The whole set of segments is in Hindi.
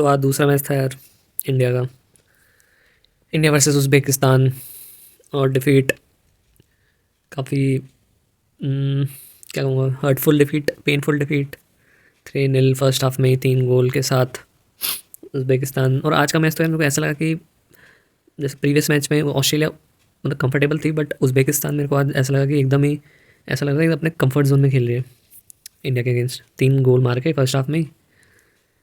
तो आज दूसरा मैच था यार इंडिया का। इंडिया वर्सेस उज़्बेकिस्तान और डिफीट काफ़ी क्या कहूँगा, hurtful defeat, painful defeat. 3-0 first half में ही 3 गोल के साथ उज़्बेकिस्तान। और आज का मैच तो यार मेरे को ऐसा लगा कि जैसे प्रीवियस मैच में वो ऑस्ट्रेलिया मतलब कंफर्टेबल थी, बट उज़्बेकिस्तान मेरे को आज ऐसा लगा कि एकदम ही ऐसा लग रहा है कि अपने कंफर्ट जोन में खेल रही है इंडिया के अगेंस्ट। 3 गोल मार के फर्स्ट हाफ में ही।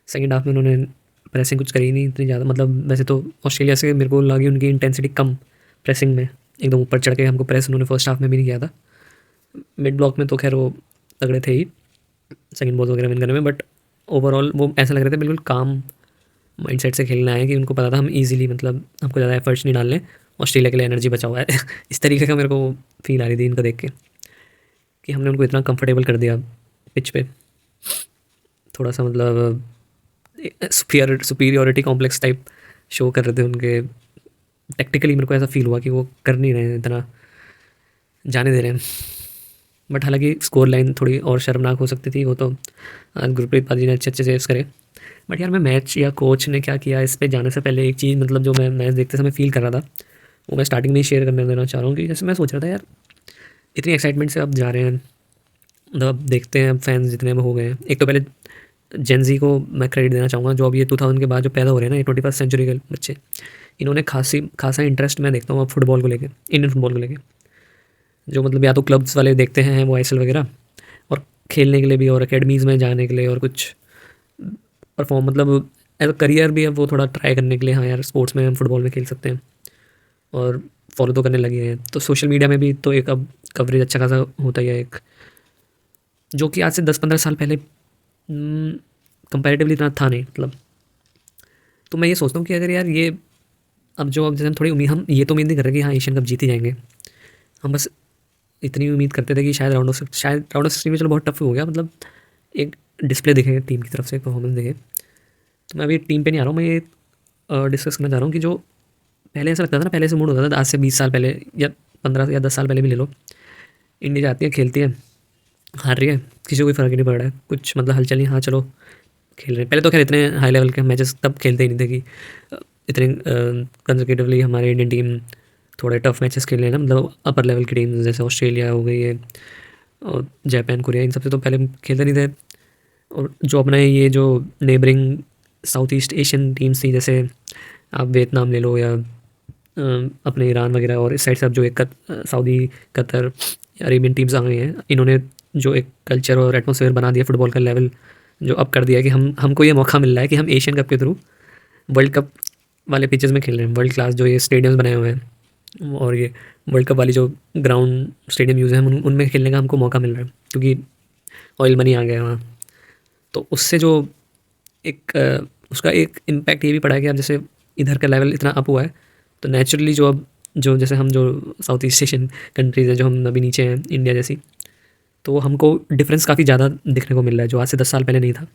सेकेंड हाफ में उन्होंने प्रेसिंग कुछ करी नहीं इतनी ज़्यादा। मतलब वैसे तो ऑस्ट्रेलिया से मेरे को लगी उनकी इंटेंसिटी कम प्रेसिंग में, एकदम ऊपर चढ़ के हमको प्रेस उन्होंने फर्स्ट हाफ में भी नहीं किया था। मिड ब्लॉक में तो खैर वो तगड़े थे ही सेकंड बॉल वगैरह विन करने में, बट ओवरऑल वो ऐसा लग रहा था बिल्कुल काम माइंडसेट से खेलना है कि उनको पता था हम इजीली, मतलब हमको ज़्यादा एफर्ट्स नहीं डालने, ऑस्ट्रेलिया के लिए एनर्जी बचा हुआ है इस तरीके का मेरे को फील आ रही थी इनको देख के कि हमने उनको इतना कंफर्टेबल कर दिया पिच पे। थोड़ा सा मतलब सुपीरियोरिटी कॉम्प्लेक्स टाइप शो कर रहे थे उनके। टेक्टिकली मेरे को ऐसा फील हुआ कि वो कर नहीं रहे हैं इतना, जाने दे रहे हैं। बट हालांकि स्कोर लाइन थोड़ी और शर्मनाक हो सकती थी, वो तो आज गुरप्रीत पाजी ने अच्छे अच्छे सेव्स करे। बट यार मैं मैच या कोच ने क्या किया इस पे जाने से पहले एक चीज़, मतलब जो मैं मैच देखते समय फील कर रहा था, वो मैं स्टार्टिंग में ही शेयर करने देना चाह रहा हूँ कि जैसे मैं सोच रहा था यार इतनी एक्साइटमेंट से अब जा रहे हैं, मतलब अब देखते हैं अब फैंस जितने में हो गए हैं। एक तो पहले जेनजी को मैं क्रेडिट देना चाहूँगा, जो अब ये 2000 के बाद जो पैदा हो रहे हैं ना, ये 21st सेंचुरी के बच्चे, इन्होंने खासा इंटरेस्ट मैं देखता हूँ अब फुटबॉल को लेके, इंडियन फुटबॉल को लेके। जो मतलब या तो क्लब्स वाले देखते हैं वो आईएसएल वगैरह, और खेलने के लिए भी और एकेडमीज़ में जाने के लिए और कुछ परफॉर्म, मतलब एज अ करियर भी अब वो थोड़ा ट्राई करने के लिए, हाँ यार स्पोर्ट्स में हम फुटबॉल में खेल सकते हैं, और फॉलो तो करने लगे हैं। तो सोशल मीडिया में भी तो एक अब कवरेज अच्छा खासा होता ही है एक, जो कि आज से 10-15 साल पहले कंपैरेटिवली इतना था नहीं मतलब। तो मैं ये सोचता हूँ कि अगर यार ये अब जैसे हम थोड़ी उम्मीद, हम ये तो उम्मीद नहीं कर रहे कि हाँ एशियन कप जीत ही जाएंगे, हम बस इतनी उम्मीद करते थे कि शायद राउंड ऑफ 16 में चलो बहुत टफ हो गया, मतलब एक डिस्प्ले दिखे टीम की तरफ से, परफॉर्मेंस दिखे। तो मैं अभी टीम पे नहीं आ रहा हूँ, मैं ये डिस्कस करना चाह रहा हूँ कि जो पहले ऐसा लगता था ना, पहले से मूड होता था आज से 20 साल पहले या 15 या 10 साल पहले भी ले लो, इंडिया जाती है खेलती है, हार रही है, किसी को कोई फ़र्क ही नहीं पड़ रहा है कुछ, मतलब हलचल नहीं, हाँ चलो खेल रहे हैं। पहले तो खैर इतने हाई लेवल के मैचेस तब खेलते ही नहीं थे कि इतने कंजर्वेटिवली हमारे इंडियन टीम थोड़े टफ मैचेस खेल रहे हैं ना, मतलब अपर लेवल की टीम जैसे ऑस्ट्रेलिया हो गई है और जापान कोरिया, इन सबसे तो पहले खेलते नहीं थे। और जो अपना ये जो neighbouring south east Asian teams थी, जैसे आप वियतनाम ले लो या अपने ईरान वगैरह, और इस साइड से अब जो एक सऊदी, कतर, अरेबियन टीम्स आ गई हैं, इन्होंने जो एक कल्चर और एटमॉस्फेयर बना दिया, फुटबॉल का लेवल जो अप कर दिया है कि हमको ये मौका मिल रहा है कि हम एशियन कप के थ्रू वर्ल्ड कप वाले पिचेस में खेल रहे हैं, वर्ल्ड क्लास जो ये स्टेडियम्स बनाए हुए हैं, और ये वर्ल्ड कप वाली जो ग्राउंड स्टेडियम यूज़ है उनमें खेलने का हमको मौका मिल रहा है, क्योंकि ऑयल मनी आ गया है वहाँ। तो उससे जो एक उसका एक इम्पैक्ट ये भी पड़ा है कि अब जैसे इधर का लेवल इतना अप हुआ है, तो नेचुरली जो अब जो जैसे हम जो साउथ ईस्ट एशियन कंट्रीज़ हैं, जो हम अभी नीचे हैं इंडिया जैसी, तो हमको डिफरेंस काफ़ी ज़्यादा दिखने को मिल रहा है, जो आज से 10 साल पहले नहीं था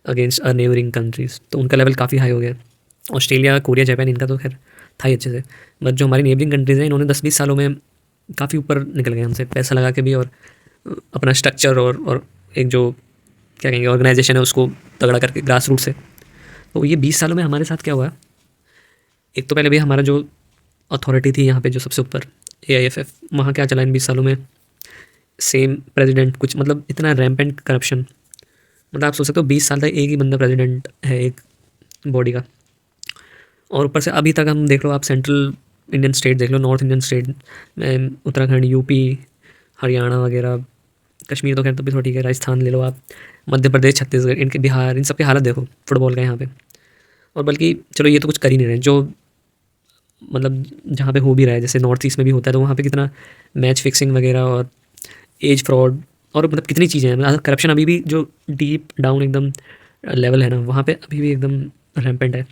अगेंस्ट अ नेबरिंग कंट्रीज़। तो उनका लेवल काफ़ी हाई हो गया है। ऑस्ट्रेलिया, कोरिया, जापान, इनका तो खैर था ही अच्छे से, बट जो हमारी नेबरिंग कंट्रीज़ हैं इन्होंने 10-20 सालों में काफ़ी ऊपर निकल गए हमसे, पैसा लगा के भी, और अपना स्ट्रक्चर और एक जो क्या कहेंगे ऑर्गेनाइजेशन है उसको तगड़ा करके ग्रास रूट से। तो ये 20 सालों में हमारे साथ क्या हुआ, एक तो पहले भी हमारा जो अथॉरिटी थी यहाँ पे जो सबसे ऊपर AIFF, वहाँ क्या चला इन 20 सालों में, सेम प्रेसिडेंट, कुछ मतलब इतना रैम्पेंट करप्शन, मतलब आप सोच सकते हो 20 साल तक एक ही बंदा प्रेसिडेंट है एक बॉडी का। और ऊपर से अभी तक हम देख लो, आप सेंट्रल इंडियन स्टेट देख लो, नॉर्थ इंडियन स्टेट में उत्तराखंड, यूपी, हरियाणा वगैरह, कश्मीर तो खैर तो भी थोड़ा ठीक है, राजस्थान ले लो आप, मध्य प्रदेश, छत्तीसगढ़, इनके बिहार, इन सब की हालत देखो फुटबॉल का यहाँ पे। और बल्कि चलो ये तो कुछ कर ही नहीं रहे, जो मतलब जहाँ पे हो भी रहा है, जैसे नॉर्थ ईस्ट में भी होता है, तो वहाँ पे कितना मैच फिक्सिंग वगैरह और एज फ्रॉड और मतलब कितनी चीज़ें हैं, मतलब करप्शन अभी भी जो डीप डाउन एकदम लेवल है ना, वहाँ पे अभी भी एकदम रैम्पेंट है।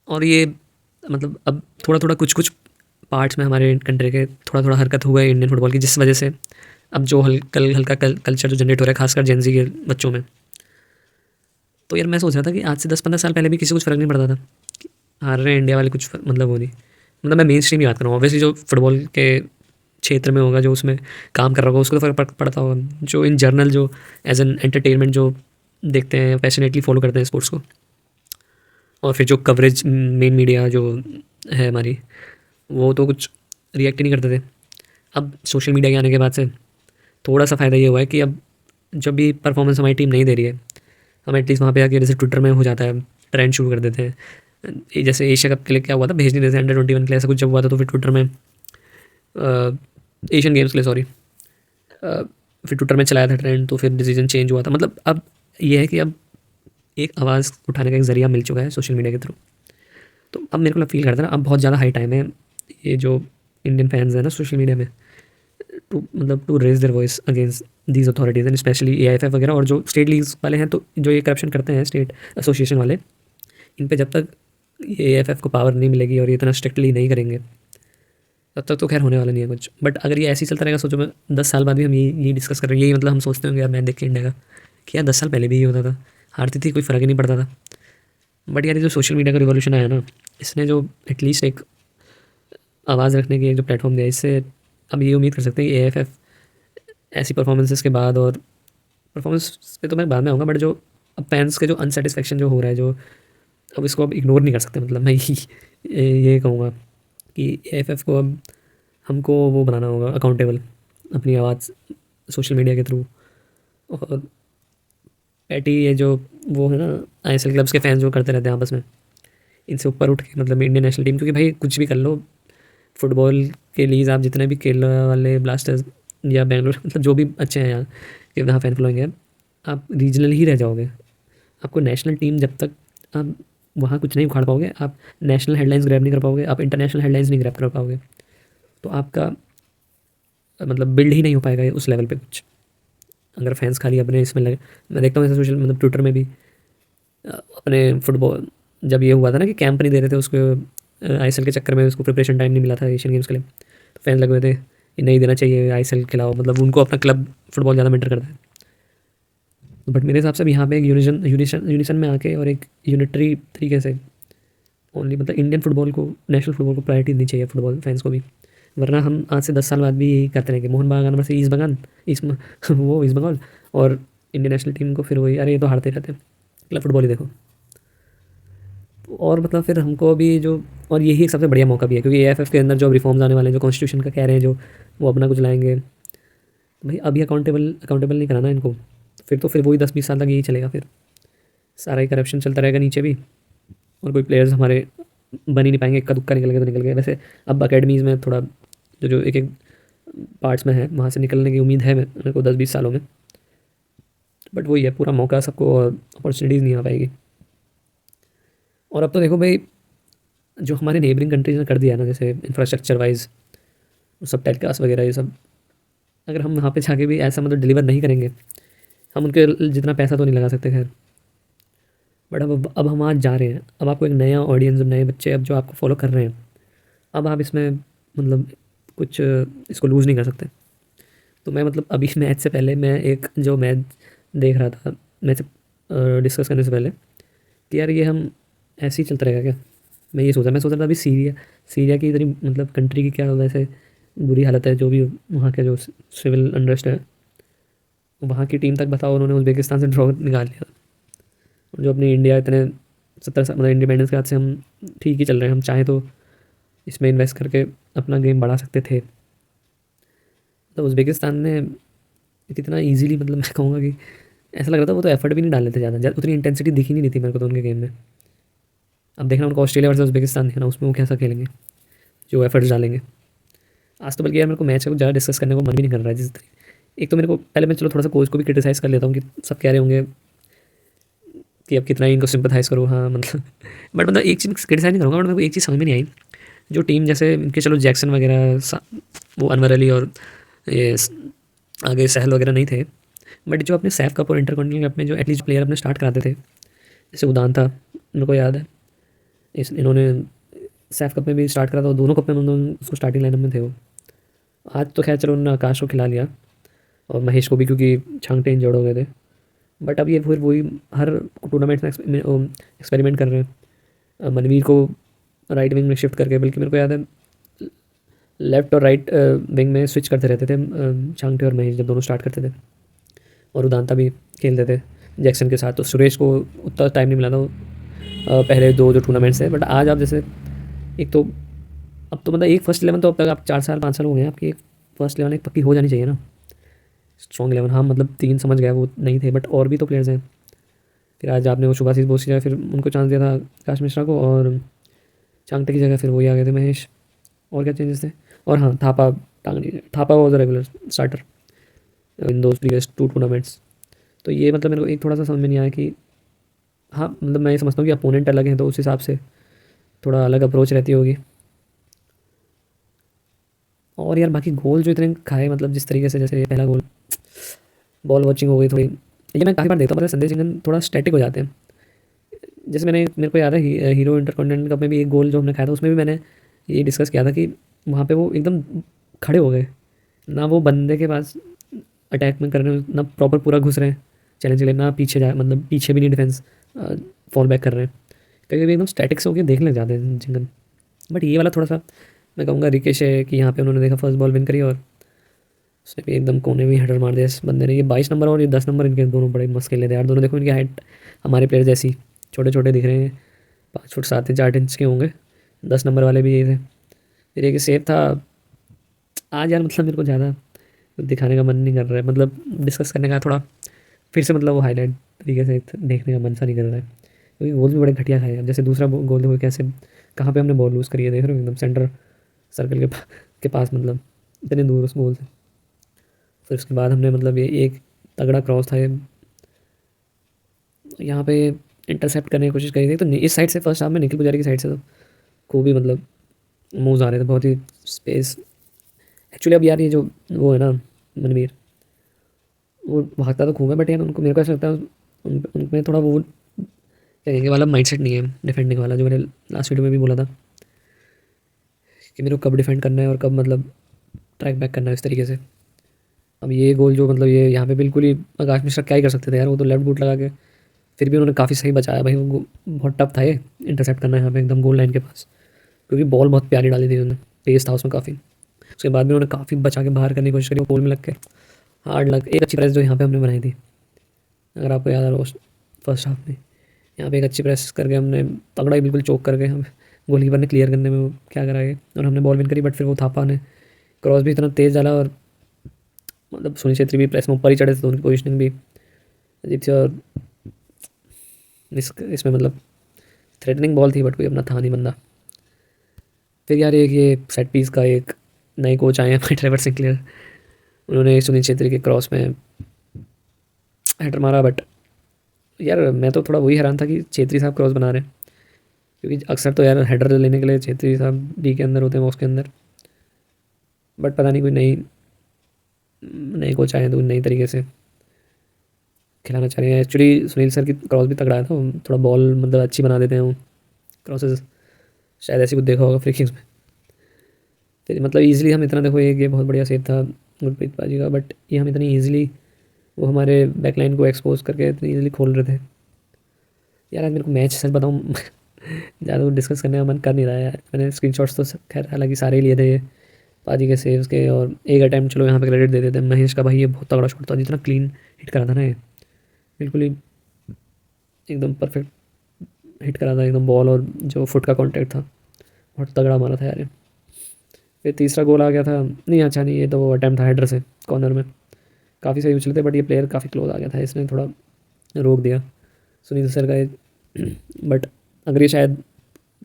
और ये मतलब अब थोड़ा थोड़ा कुछ कुछ पार्ट्स में हमारे कंट्री के थोड़ा थोड़ा हरकत हुआ है इंडियन फुटबॉल की, जिस वजह से अब जो हल्का कल्चर जो जनरेट हो रहा है खासकर जेनजी के बच्चों में। तो यार मैं सोच रहा था कि आज से 10-15 साल पहले भी किसी को कुछ फ़र्क नहीं पड़ता था कि हार रहे हैं इंडिया वाले, कुछ मतलब वो नहीं, मतलब मैं मेन स्ट्रीम की बात कर रहा हूँ। ऑब्वियसली जो फुटबॉल के क्षेत्र में होगा, जो उसमें काम कर रहा होगा, उसको तो फ़र्क पड़ता होगा, जो इन जर्नल जो एज एन एंटरटेनमेंट जो देखते हैं, पैशनेटली फॉलो करते हैं स्पोर्ट्स को। और फिर जो कवरेज मेन मीडिया जो है हमारी, वो तो कुछ रिएक्ट ही नहीं करते थे। अब सोशल मीडिया के आने के बाद से थोड़ा सा फ़ायदा ये हुआ है कि अब जब भी परफॉर्मेंस हमारी टीम नहीं दे रही है, हम एटलीस्ट वहाँ पे आके जैसे ट्विटर में हो जाता है, ट्रेंड शुरू कर देते हैं। जैसे एशिया कप के लिए क्या हुआ था, भेज नहीं देते अंडर 21 के लिए, ऐसा कुछ जब हुआ था तो फिर ट्विटर में एशियन गेम्स के लिए, सॉरी, फिर ट्विटर में चलाया था ट्रेंड, तो फिर डिसीजन चेंज हुआ था। मतलब अब ये है कि अब एक आवाज़ उठाने का एक ज़रिया मिल चुका है सोशल मीडिया के थ्रू। तो अब मेरे को फील करता है ना, अब बहुत ज़्यादा हाई टाइम है ये जो इंडियन फैंस हैं ना सोशल मीडिया में, to raise their voice against these authorities and specially AIFF वगैरह, और जो स्टेट लीग्स वाले हैं, तो जो ये करप्शन करते हैं स्टेट एसोसिएशन वाले, इन पे जब तक ये AIFF को पावर नहीं मिलेगी और ये इतना स्ट्रिक्टली नहीं करेंगे, तब तक तो खैर होने वाला नहीं है कुछ। बट अगर ये ऐसे ही चलता रहेगा, सोचो मैं 10 साल बाद भी हम यही डिस्कस कर रहे हैं, यही मतलब हम सोचते होंगे यार मैच देख के इंडिया का, कि यार 10 साल पहले भी यही होता था, हारती थी, कोई फ़र्क ही नहीं पड़ता था। बट यार ये जो सोशल मीडिया का रिवॉल्यूशन आया ना, इसने जो एटलीस्ट एक आवाज़ रखने की जो प्लेटफॉर्म दिया, इससे अब ये उम्मीद कर सकते हैं कि AIFF ऐसी परफॉर्मेंसेस के बाद, और परफॉर्मेंस पे तो मैं बाद में आऊँगा, बट जो अब फैंस के जो अनसेटिस्फेक्शन जो हो रहा है, जो अब इसको अब इग्नोर नहीं कर सकते। मतलब मैं ये कहूँगा कि AIFF को अब हमको वो बनाना होगा अकाउंटेबल, अपनी आवाज़ सोशल मीडिया के थ्रू। और पैटी ये जो वो है ना, ISL क्लब्स के फैंस जो करते रहते हैं आपस में, इनसे ऊपर उठ के मतलब इंडियन नेशनल टीम, क्योंकि भाई कुछ भी कर लो, फुटबॉल के लिए आप जितने भी केरला वाले ब्लास्टर्स या बेंगलोर, मतलब जो भी अच्छे हैं यहाँ कि यहाँ फैन फॉलोइंग है, आप रीजनल ही रह जाओगे। आपको नेशनल टीम जब तक आप वहाँ कुछ नहीं उखाड़ पाओगे, आप नेशनल हेडलाइंस ग्रैब नहीं कर पाओगे, आप इंटरनेशनल हेडलाइंस नहीं ग्रैब कर पाओगे, तो आपका मतलब बिल्ड ही नहीं हो पाएगा उस लेवल पे कुछ। अगर फैंस खाली अपने इसमें लगे, मैं देखता हूँ ऐसे सोशल मतलब ट्विटर में भी अपने फुटबॉल, जब ये हुआ था ना कि कैंप नहीं दे रहे थे उसको, ISL के चक्कर में उसको प्रिपरेशन टाइम नहीं मिला था एशियन गेम्स के लिए, तो फैंस लगे हुए थे कि नहीं देना चाहिए, ISL खिलाओ, मतलब उनको अपना क्लब फुटबॉल ज़्यादा मैटर करता है। बट मेरे हिसाब से भी यहाँ पे एक यूनिसन में आके और एक यूनिटरी तरीके से ओनली, मतलब इंडियन फुटबॉल को, नेशनल फुटबॉल को प्रायोरिटी देनी चाहिए, फुटबॉल फैंस को भी। वरना हम आज से 10 साल बाद भी यही करते रहेंगे, मोहन बागान वर्सेस ईस्ट बंगाल, ईस्ट वो ईस्ट बंगाल, और इंडियन नेशनल टीम को फिर वही, अरे ये तो हारते रहते हैं, क्लब फुटबॉल ही देखो। और मतलब फिर हमको अभी जो, और यही एक सबसे बढ़िया मौका भी है, क्योंकि AIFF के अंदर जो रिफॉर्म्स आने वाले हैं, जो कॉन्स्टिट्यूशन का कह रहे हैं, जो वो अपना कुछ लाएंगे, भाई अभी अकाउंटेबल नहीं कराना इनको, तो फिर वही 10-20 साल तक यही चलेगा, फिर सारा ही करप्शन चलता रहेगा नीचे भी, और कोई प्लेयर्स हमारे बन ही नहीं पाएंगे, इक्का दुक्का निकल गया तो निकल गए। वैसे अब अकेडमीज़ में थोड़ा जो एक एक पार्ट्स में है, वहाँ से निकलने की उम्मीद है मेरे को 10-20 सालों में। बट वही है, पूरा मौका सबको, अपॉर्चुनिटीज़ नहीं आ पाएगी। और अब तो देखो भाई, जो हमारे नेबरिंग कंट्रीज़ ने कर दिया ना, जैसे इंफ्रास्ट्रक्चर वाइज, सब टेलीकास्ट वगैरह ये सब, अगर हम वहाँ पे जाके भी ऐसा मतलब डिलीवर नहीं करेंगे, हम उनके जितना पैसा तो नहीं लगा सकते खैर, बट अब हम आज जा रहे हैं, अब आपको एक नया ऑडियंस, नए बच्चे अब जो आपको फॉलो कर रहे हैं, अब आप इसमें मतलब कुछ इसको लूज़ नहीं कर सकते। तो मैं मतलब अभी मैच से पहले मैं एक जो मैच देख रहा था, मैच डिस्कस करने से पहले, कि यार ये हम ऐसे ही चलता रहेगा क्या। मैं सोच रहा था अभी सीरिया की इतनी मतलब कंट्री की क्या वैसे बुरी हालत है, जो भी वहाँ के जो सिविल अनरेस्ट है, वहाँ की टीम तक बताओ, उन्होंने उज़्बेकिस्तान से ड्रॉ निकाल लिया। और जो अपनी इंडिया इतने 70 साल मतलब इंडिपेंडेंस के बाद से हम ठीक ही चल रहे हैं, हम चाहें तो इसमें इन्वेस्ट करके अपना गेम बढ़ा सकते थे। तो उज़्बेकिस्तान ने कितना ईजीली, मतलब मैं कहूँगा कि ऐसा लग रहा था वो तो एफर्ट भी नहीं डाल लेते ज़्यादा, उतनी इंटेंसिटी दिखी नहीं रही थी मेरे को तो उनके गेम में। अब देखना उनको ऑस्ट्रेलिया वर्सेस उज़्बेकिस्तान देखना, उसमें वो कैसा खेलेंगे, जो एफर्ट्स डालेंगे। आज तो बल्कि यार मेरे को मैच को ज़्यादा डिस्कस करने को मन भी नहीं कर रहा है, जिस तरीके, एक तो मेरे को पहले मैं चलो थोड़ा सा कोच को भी क्रिटिसाइज़ कर लेता हूँ कि सब कह रहे होंगे कि अब कितना ही इनको सिंपथाइज़ करो, हाँ मतलब बट मतलब एक चीज़ क्रिटिसाइज़ नहीं करूँगा, बट मेरे को एक चीज़ समझ में नहीं आई, जो टीम जैसे इनके चलो जैक्सन वगैरह वो अनवर अली और ये आगे सहल वगैरह नहीं थे, बट जो अपने सैफ कप और इंटरकॉन्टिनेंटल कप में जो एटलीस्ट प्लेयर अपने स्टार्ट कराते थे, जैसे उदान था, मेरे को याद है, इन्होंने सैफ कप में भी स्टार्ट करा था, और दोनों कप में उन्होंने उसको स्टार्टिंग लाइनअप में थे वो। आज तो खैर चलो उन्होंने आकाश को खिला लिया, और महेश को भी, क्योंकि छांगटे इंजर्ड हो गए थे। बट अब ये फिर वही हर टूर्नामेंट में एक्सपेरिमेंट कर रहे हैं, मनवीर को राइट विंग में शिफ्ट करके, बल्कि मेरे को याद है लेफ्ट और राइट विंग में स्विच करते रहते थे छांगटे और महेश, जब दोनों स्टार्ट करते थे, और उदांता भी खेलते थे जैक्सन के साथ। तो सुरेश को उतना टाइम नहीं मिला था पहले दो जो टूर्नामेंट्स है। बट आज आप जैसे एक तो अब तो मतलब एक फर्स्ट 11 तो अब तक आप 4 साल 5 साल हो गए हैं, आपकी एक फर्स्ट 11 एक पक्की हो जानी चाहिए ना, स्ट्रॉन्ग 11। हाँ मतलब 3 समझ गया वो नहीं थे, बट और भी तो प्लेयर्स हैं। फिर आज आपने वो शुभाशीष बोस की जगह फिर उनको चांस दिया था आकाश मिश्रा को, और चांगटे की जगह फिर वही आ गए थे महेश। और क्या चेंजेस थे? और हाँ Thapa, Tangni Thapa was a regular starter in those previous 2 tournaments. तो ये मतलब मेरे को एक थोड़ा सा समझ में नहीं आया कि हाँ मतलब मैं ये समझता हूँ कि अपोनेंट अलग हैं तो उस हिसाब से थोड़ा अलग अप्रोच रहती होगी। और यार बाकी गोल जो इतने खाए, मतलब जिस तरीके से जैसे ये पहला गोल, बॉल वॉचिंग हो गई थोड़ी, ये मैं काफ़ी बार देखता हूँ, मतलब संदेश सिंघन थोड़ा स्टैटिक हो जाते हैं। जैसे मेरे को याद है हीरो इंटरकॉन्टिनेंटल कप में भी एक गोल जो हमने खाया था उसमें भी मैंने ये डिस्कस किया था कि वहाँ पे वो एकदम खड़े हो गए ना, वो बंदे के पास अटैक में कर रहे हैं ना, प्रॉपर पूरा घुस रहे हैं चैलेंज के लिए, ना पीछे जा मतलब पीछे भी नहीं डिफेंस फॉल बैक कर रहे हैं, कभी कभी एकदम स्टैटिक से होकर देखने लग जाते हैं जिंगन। बट ये वाला थोड़ा सा मैं कहूँगा रिकेश है कि यहाँ पे उन्होंने देखा फर्स्ट बॉल विन करी और उसने भी एकदम कोने में हेडर मार दिया इस बंदे ने। ये 22 नंबर और ये 10 नंबर, इनके दोनों बड़े मस्त खेले थे यार दोनों। देखो इनकी हाइट हमारे प्लेयर जैसी, छोटे छोटे दिख रहे हैं, 5 फुट 7 इंच 8 इंच के होंगे। 10 नंबर वाले भी ये थे। फिर एक सेफ था आज यार, मतलब मेरे को ज़्यादा दिखाने का मन नहीं कर रहा है, मतलब डिस्कस करने का थोड़ा फिर से मतलब वो हाईलाइट तरीके से देखने का मन सा नहीं कर रहा है, क्योंकि गोल भी बड़े घटिया खाए हैं। जैसे दूसरा गोल देखो कैसे, कहाँ पे हमने बॉल लूज़ करी है, देख रहे हो एकदम सेंटर सर्कल के पास, मतलब इतने दूर उस गोल से। फिर उसके बाद हमने मतलब ये एक तगड़ा क्रॉस था ये यहाँ पे इंटरसेप्ट करने की कोशिश करी थी, तो इस साइड से फर्स्ट हाफ में निखिल पुजारी की साइड से तो खूब ही मतलब मूव्स आ रहे थे, बहुत ही स्पेस। एक्चुअली अब यार ये जो वो है ना मनवीर, वो भागता तो खूब है, बट यार उनको मेरे को ऐसा लगता है उनमें थोड़ा वो क्या कहेंगे वाला माइंडसेट नहीं है डिफेंडिंग वाला, जो मैंने लास्ट वीडियो में भी बोला था कि मेरे को कब डिफेंड करना है और कब मतलब ट्रैक बैक करना है इस तरीके से। अब ये गोल जो मतलब ये यहाँ पे बिल्कुल ही आकाश मिश्रा क्या ही कर सकते थे यार, वो तो लेफ्ट बूट लगा के फिर भी उन्होंने काफ़ी सही बचाया भाई। वो बहुत टफ था ये इंटरसेप्ट करना यहाँ पे एकदम गोल लाइन के पास, क्योंकि बॉल बहुत प्यारी डाली थी उन्होंने, पेस था उसमें काफ़ी। उसके बाद भी उन्होंने काफ़ी बचा के बाहर करने की कोशिश करी, वो गोल में लग के हार्ड लग। एक अच्छी प्रेस जो यहाँ पे हमने बनाई थी, अगर आपको याद आ रहा हो फर्स्ट हाफ में, यहाँ पे एक अच्छी प्रेस करके हमने तगड़ा ही बिल्कुल चोक करके हम गोलकीपर ने क्लियर करने में वो क्या करा ये, और हमने बॉल विन करी। बट फिर वो थापा ने क्रॉस भी इतना तेज़ डाला, और मतलब सुनील छेत्री भी प्रेस में ऊपर ही चढ़े थे तो उनकी पोजिशनिंग भी अजीब थी। और इसमें मतलब थ्रेटनिंग बॉल थी बट कोई अपना था नहीं बंदा। फिर यार एक ये सेट पीस का एक नए कोच आए हैं ट्रेवर सिंक्लेयर, उन्होंने सुनील छेत्री के क्रॉस में हेडर मारा। बट यार मैं तो थोड़ा वही हैरान था कि छेत्री साहब क्रॉस बना रहे हैं, क्योंकि अक्सर तो यार हेडर लेने के लिए छेत्री साहब डी के अंदर होते हैं, बॉक्स के अंदर। बट पता नहीं कोई नई नए कोच आए हैं तो नई तरीके से खिलाना चाह रहे हैं। एक्चुअली सुनील सर की क्रॉस भी तगड़ा था, वो थोड़ा बॉल मतलब अच्छी बना देते हैं वो क्रॉसेस, शायद ऐसी कुछ देखा होगा फ्री किक्स में। फिर मतलब ईजिली हम इतना देखो, एक ये बहुत बढ़िया सेव था गुरप्रीत पाजी का, बट ये हम इतनी ईजिली वो हमारे बैकलाइन को एक्सपोज करके इतनी ईजिली खोल रहे थे। यार आज मेरे को मैच सच बताऊँ ज़्यादा डिस्कस करने का मन कर नहीं रहा है यार। मैंने स्क्रीनशॉट्स तो खैर हालांकि सारे ही लिए थे ये पाजी के सेव्स के, और एक अटैम्प्ट चलो यहाँ पे क्रेडिट दे देते हैं महेश का, भाई ये बहुत तगड़ा शॉट था, जितना क्लीन हिट करा था ना ये, बिल्कुल ही एकदम परफेक्ट हिट करा था एकदम बॉल, और जो फुट का कॉन्टैक्ट था बहुत तगड़ा मारा था यार ये। फिर तीसरा गोल आ गया था, नहीं अच्छा नहीं, ये तो वो अटैम्प्ट था हेडर से कॉर्नर में, काफ़ी सही उछले थे, बट ये प्लेयर काफ़ी क्लोज आ गया था, इसने थोड़ा रोक दिया सुनील सर का ये। बट अगर ये शायद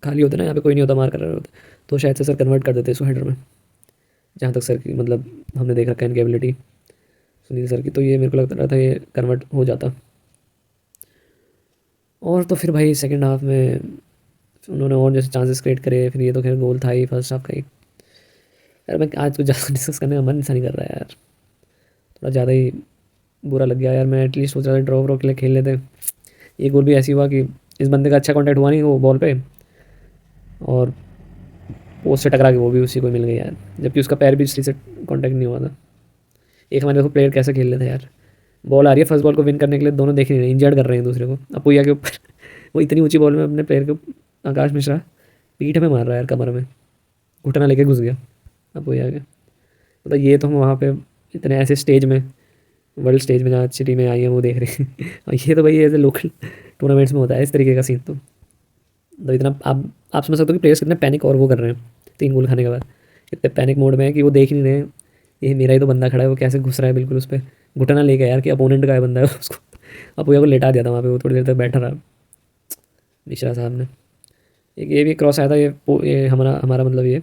खाली होते ना, यहाँ पे कोई नहीं होता मार कर रहे होते, तो शायद से सर कन्वर्ट कर देते इसको हेडर में, जहाँ तक सर की मतलब हमने देख रखा है इनकी एबिलिटी सुनील सर की, तो ये मेरे को लगता रहा था ये कन्वर्ट हो जाता। और तो फिर भाई सेकंड हाफ में उन्होंने और जैसे चांसेस क्रिएट करे, फिर ये तो खैर गोल था ही फर्स्ट हाफ का ही। यार मैं आज कुछ ज़्यादा डिस्कस करने का मन सा नहीं कर रहा है यार, थोड़ा ज़्यादा ही बुरा लग गया यार। मैं एटलीस्ट सोच रहा था ड्रॉ व्रॉ के लिए खेल लेते। ये गोल भी ऐसी हुआ कि इस बंदे का अच्छा कॉन्टैक्ट हुआ नहीं वो बॉल पे, और पोस्ट से टकरा के वो भी उसी को मिल गई यार, जबकि उसका पैर भी सही से कॉन्टैक्ट नहीं हुआ था। एक हमारे देखो प्लेयर कैसे खेल लेते हैं यार, बॉल आ रही है फर्स्ट बॉल को विन करने के लिए, दोनों देख नहीं रहे, इंजर्ड कर रहे हैं दूसरे को। अपुया के ऊपर वो इतनी ऊंची बॉल में अपने प्लेयर के आकाश मिश्रा पीठ में मार रहा है यार, कमर में घुटना लेके घुस गया अपुया के। मतलब ये तो हम वहाँ पे इतने ऐसे स्टेज में वर्ल्ड स्टेज में जहाँ अच्छी टीमें आई हैं वो देख रही हैं। और ये तो भाई ऐसे लोकल टूर्नामेंट्स में होता है इस तरीके का सीन। तो इतना आप समझ सकते हो कि प्लेयर्स कितने पैनिक और वो कर रहे हैं 3 गोल खाने के बाद। इतने पैनिक मोड में है कि वो देख ही नहीं रहे हैं, ये मेरा ही तो बंदा खड़ा है, वो कैसे घुस रहा है बिल्कुल उस पर घुटना लेके यार कि अपोनेंट का है बंदा है उसको। अपूया को लेटा दिया था वहाँ पे, वो थोड़ी देर तक बैठा रहा मिश्रा साहब ने। एक ये भी क्रॉस आया था, ये हमारा हमारा मतलब ये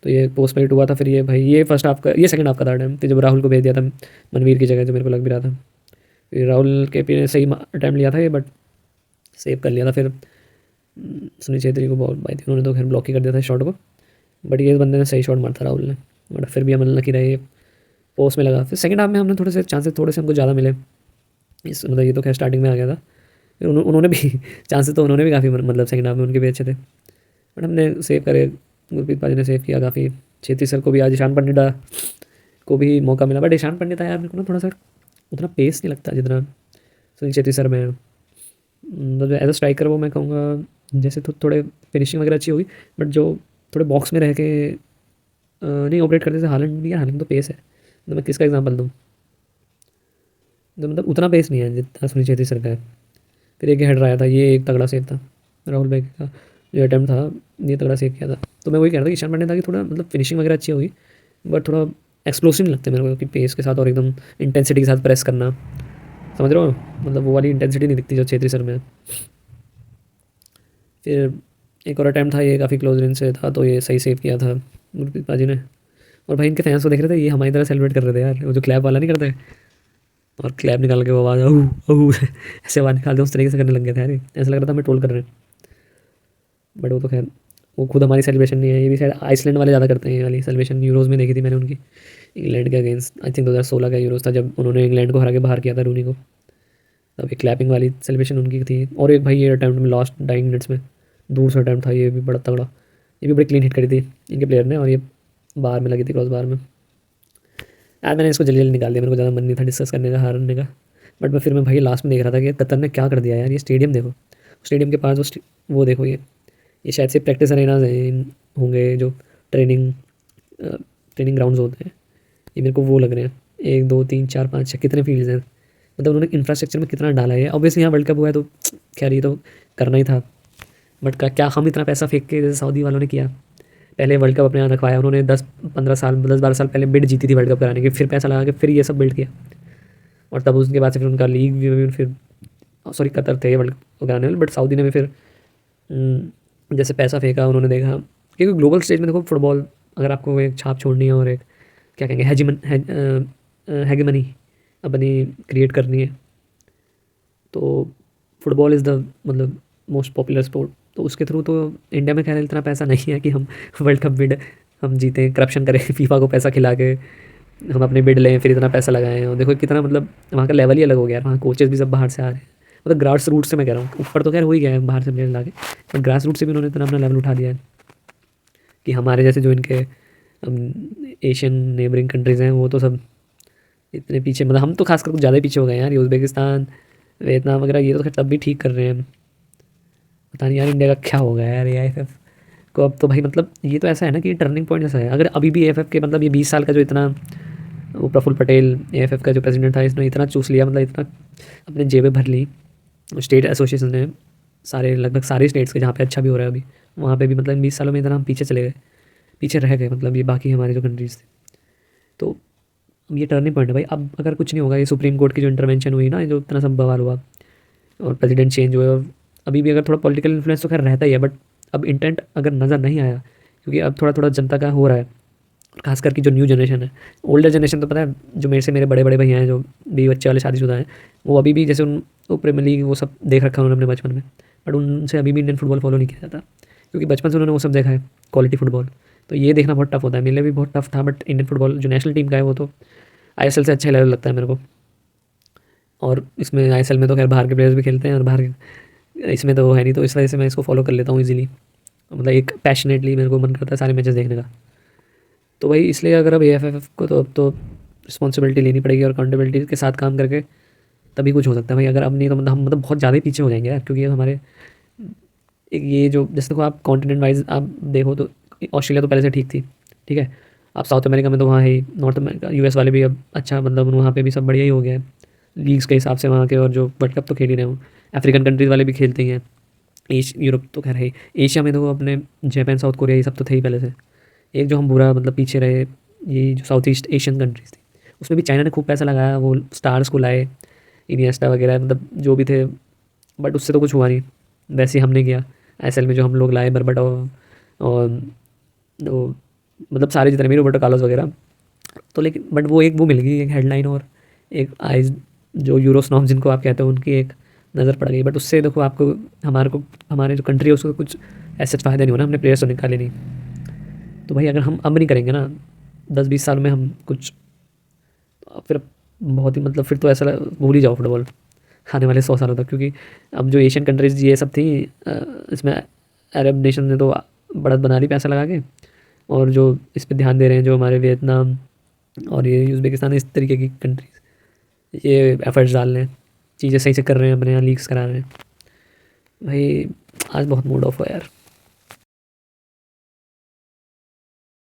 तो ये पोस्ट पेड हुआ था। फिर ये भाई ये फर्स्ट हाफ का, ये सेकंड हाफ का था टाइम, तो जब राहुल को भेज दिया था मनवीर की जगह, जो मेरे को लग भी रहा था। फिर राहुल के पी ने सही अटैम्प्ट लिया था ये, बट सेव कर लिया था। फिर सुनील छेत्री को बॉल पाई थी, उन्होंने तो खैर ब्लॉक ही कर दिया था शॉट को, बट ये बंदे ने सही शॉट मारा था राहुल ने, बट फिर भी अमल लकी रहे, पोस्ट में लगा। फिर सेकंड हाफ में हमने थोड़े से चांसेस थोड़े से हमको ज़्यादा मिले इस, मतलब ये तो खैर स्टार्टिंग में आ गया था। फिर उन्होंने भी चांसेस तो उन्होंने भी काफ़ी, मतलब सेकंड हाफ में उनके भी अच्छे थे, बट हमने सेव करे, गुरप्रीत पाजी ने सेव किया काफ़ी। छेत्री सर को भी, आज ईशान पंडिता को भी मौका मिला, बट ईशान पंडिता यार मेरे को ना थोड़ा सा उतना पेस नहीं लगता जितना सुनील छेत्री सर में है। मतलब एज अ स्ट्राइकर वो मैं कहूँगा जैसे थोड़े फिनिशिंग वगैरह अच्छी होगी, बट जो थोड़े बॉक्स में रह के नहीं ऑपरेट करते थे। हालैंड भी यार, हालैंड तो पेस है, तो मैं किसका एग्जांपल दूँ, तो मतलब उतना पेस नहीं है जितना सुनील छेत्री सर का है। फिर एक हेडर आया था, ये एक तगड़ा सेव था राहुल भाई का, जो अटैम्प्ट था ये तगड़ा सेव किया था। तो मैं वही कह रहा था कि ईशान पंडित था कि थोड़ा मतलब फिनिशिंग वगैरह अच्छी होगी, बट थोड़ा एक्सप्लोसिव नहीं लगते मेरे को कि पेस के साथ और एकदम इंटेंसिटी के साथ प्रेस करना, समझ रहे हो, मतलब वो वाली इंटेंसिटी नहीं दिखती जो छेत्री सर में है। फिर एक और अटैम्प्ट था, ये काफ़ी क्लोज रेंज से था, तो ये सही सेव किया था गुरप्रीत पाजी ने। और भाई इनके फैंस को देख रहे थे, ये हमारी तरह सेलिब्रेट कर रहे थे यार, वो जो क्लैप वाला नहीं करते, और क्लैप निकाल के वो आवाज़ आहू आहू ऐसे आवाज़ निकालते उस तरीके से करने लग गए थे यार, ऐसा लग रहा था हमें ट्रोल कर रहे हैं। बट वो तो खैर वो खुद हमारी सेलिब्रेशन नहीं है, ये भी शायद आइसलैंड वाले ज़्यादा करते हैं ये वाली सेलिब्रेशन। यूरोज़ में देखी थी मैंने उनकी, इंग्लैंड के अगेंस्ट, आई थिंक 2016 का यूरोज़ था जब उन्होंने इंग्लैंड को हरा के बाहर किया था रूनी को, तब एक क्लैपिंग वाली सेलिब्रेशन उनकी थी। और एक भाई ये अटैम्प्ट में लास्ट डाइंग मिनट्स में दूर से अटैम्प्ट था, ये भी बड़ा तगड़ा, ये भी बड़ी क्लीन हिट करी थी इनके प्लेयर ने, और ये बाहर में लगी थी क्रॉस बार में। यार मैंने इसको जल्दी जल्दी निकाल दिया, मेरे को ज़्यादा मन नहीं था डिस्कस करने का हारने का, बट मैं फिर मैं भाई लास्ट में देख रहा था कि कतर ने क्या कर दिया यार। ये स्टेडियम देखो, स्टेडियम के पास वो देखो, ये शायद से प्रैक्टिस अरेनाज हैं होंगे, जो ट्रेनिंग ट्रेनिंग ग्राउंड्स होते हैं, ये मेरे को वो लग रहे हैं। 1 2 3 4 5 6 कितने फील्ड्स हैं, मतलब उन्होंने इंफ्रास्ट्रक्चर में कितना डाला है। ऑब्वियसली यहाँ वर्ल्ड कप हुआ है तो खैर ये तो करना ही था, बट क्या हम इतना पैसा फेंक के जैसे सऊदी वालों ने किया, पहले वर्ल्ड कप अपने यहाँ रखवाया उन्होंने, 10-12 साल पहले बिड जीती थी वर्ल्ड कप कराने की, फिर पैसा लगा के फिर ये सब बिल्ड किया, और तब उसके बाद से फिर उनका लीग भी फिर, सॉरी कतर थे वर्ल्ड कप कराने वाले, बट सऊदी ने भी फिर जैसे पैसा फेंका उन्होंने देखा। क्योंकि ग्लोबल स्टेज में देखो फुटबॉल, अगर आपको एक छाप छोड़नी है और एक क्या कहेंगे हैगमनी अपनी क्रिएट करनी है, तो फुटबॉल इज़ द मतलब मोस्ट पॉपुलर स्पोर्ट, तो उसके थ्रू तो इंडिया में खैर इतना पैसा नहीं है कि हम वर्ल्ड कप बिड हम जीतें, करप्शन करें फीफा को पैसा खिला के हम अपने बिड लें, फिर इतना पैसा लगाएं। और देखो कितना मतलब वहाँ का लेवल ही अलग हो गया है, वहाँ कोचेस भी सब बाहर से आ रहे हैं, मतलब ग्रास रूट से मैं कह रहा हूँ, ऊपर तो खैर हो ही गया है बाहर से प्लेयर ला के, बट ग्रास रूट से भी उन्होंने इतना अपना लेवल उठा दिया है कि हमारे जैसे जो इनके एशियन नेबरिंग कंट्रीज़ हैं वो तो सब इतने पीछे, मतलब हम तो खासकर कुछ ज़्यादा ही पीछे हो गए हैं यार। ये उज़्बेकिस्तान, वियतनाम वगैरह ये तो खैर तब भी ठीक कर रहे हैं, पता नहीं यार इंडिया का क्या होगा यार ये AFF को। अब तो भाई मतलब ये तो ऐसा है ना कि टर्निंग पॉइंट जैसा है, अगर अभी भी AFF के मतलब ये 20 साल का जो इतना, वो प्रफुल्ल पटेल AFF का जो प्रेसिडेंट था, इसने इतना चूस लिया, मतलब इतना अपने जेबें भर ली स्टेट एसोसिएशन ने, सारे लगभग सारे स्टेट्स के जहाँ पे अच्छा भी हो रहा है अभी, वहाँ पे भी मतलब 20 सालों में इतना हम पीछे चले गए, पीछे रह गए, मतलब ये बाकी हमारे जो कंट्रीज़ थे। तो ये टर्निंग पॉइंट है भाई। अब अगर कुछ नहीं होगा, ये सुप्रीम कोर्ट की जो इंटरवेंशन हुई ना, जो इतना सब बवाल हुआ और प्रेसिडेंट चेंज हुए, और अभी भी अगर थोड़ा पॉलिटिकल इन्फ्लुएंस तो खैर रहता ही है, बट अब इंटेंट अगर नज़र नहीं आया, क्योंकि अब थोड़ा थोड़ा जनता का हो रहा है, खास करके जो न्यू जनरेशन है, ओल्डर जनरेशन तो पता है जो मेरे से मेरे बड़े बड़े भैया हैं जो भी बच्चे वाले शादीशुदा हैं, वो अभी भी जैसे वो प्रीमियर लीग वो सब देख रखा है उन्होंने अपने बचपन में, बट उनसे अभी भी इंडियन फुटबॉल फॉलो नहीं किया जाता, क्योंकि बचपन से उन्होंने वो सब देखा है क्वालिटी फुटबॉल। तो ये देखना बहुत टफ होता है, मेरे लिए भी बहुत टफ था, बट इंडियन फुटबॉल जो नेशनल टीम का है वो तो ISL से अच्छा लेवल लगता है मेरे को। और इसमें ISL में तो खैर बाहर के प्लेयर्स भी खेलते हैं, और बाहर इसमें तो वो है नहीं, तो इस वजह से मैं इसको फॉलो कर लेता हूँ ईजिली, मतलब एक पैशनेटली मेरे को मन करता है सारे मैचेस देखने का। तो भाई इसलिए अगर अब AFF को तो अब तो रिस्पॉन्सिबिलिटी लेनी पड़ेगी, और अकाउंटेबिलिटी के साथ काम करके तभी कुछ हो सकता है भाई। अगर अब नहीं तो मतलब हम मतलब बहुत ज़्यादा ही पीछे हो जाएंगे यार, क्योंकि हमारे एक ये जो जैसे देखो आप कॉन्टिनेंट वाइज आप देखो तो ऑस्ट्रेलिया तो पहले से ठीक थी, ठीक है, आप साउथ अमेरिका में तो वहाँ है ही, नॉर्थ अमेरिका US वाले भी अब अच्छा, मतलब वहाँ पे भी सब बढ़िया ही हो गया है। लीग्स के हिसाब से वहाँ के, और जो वर्ल्ड कप तो खेल ही रहे हूँ। अफ्रीकन कंट्रीज़ वाले भी खेलते ही हैं। यूरोप तो खैर है ही। एशिया में तो अपने जापान, साउथ कोरिया, ये सब तो थे ही पहले से। एक जो हम बुरा मतलब पीछे रहे, ये जो साउथ ईस्ट एशियन कंट्रीज़ थी, उसमें भी चाइना ने खूब पैसा लगाया, वो स्टार्स को लाए, इनिएस्टा वगैरह, मतलब जो भी थे, बट उससे तो कुछ हुआ नहीं। वैसे ही हमने किया आईएसएल में, जो हम लोग लाए बर्बाडोव और वो, मतलब सारे जितने भी रोबर्टो कार्लोस वगैरह। तो लेकिन बट वो एक वो मिल गई, एक हेडलाइन, और एक आइज, जो यूरोस्नॉम जिनको आप कहते हो, उनकी एक नज़र पड़ गई। बट उससे देखो आपको, हमारे जो कंट्री है उसको कुछ ऐसे फ़ायदा नहीं हो ना, हमने प्लेयर्स तो निकाले नहीं। तो भाई अगर हम अब नहीं करेंगे ना, 10-20 साल में हम कुछ, फिर बहुत ही मतलब फिर तो ऐसा भूल ही जाओ फुटबॉल आने वाले 100 सालों तक। क्योंकि अब जो एशियन कंट्रीज़ ये सब थी, इसमें अरब नेशन ने तो बढ़त बना ली पैसा लगा के, और जो इस पे ध्यान दे रहे हैं, जो हमारे वियतनाम और ये उज़्बेकिस्तान, इस तरीके की कंट्रीज़, ये एफर्ट्स डाल रहे हैं, चीज़ें सही से कर रहे हैं, अपने यहाँ लीग्स करा रहे हैं। भाई आज बहुत मूड ऑफ हुआ यार।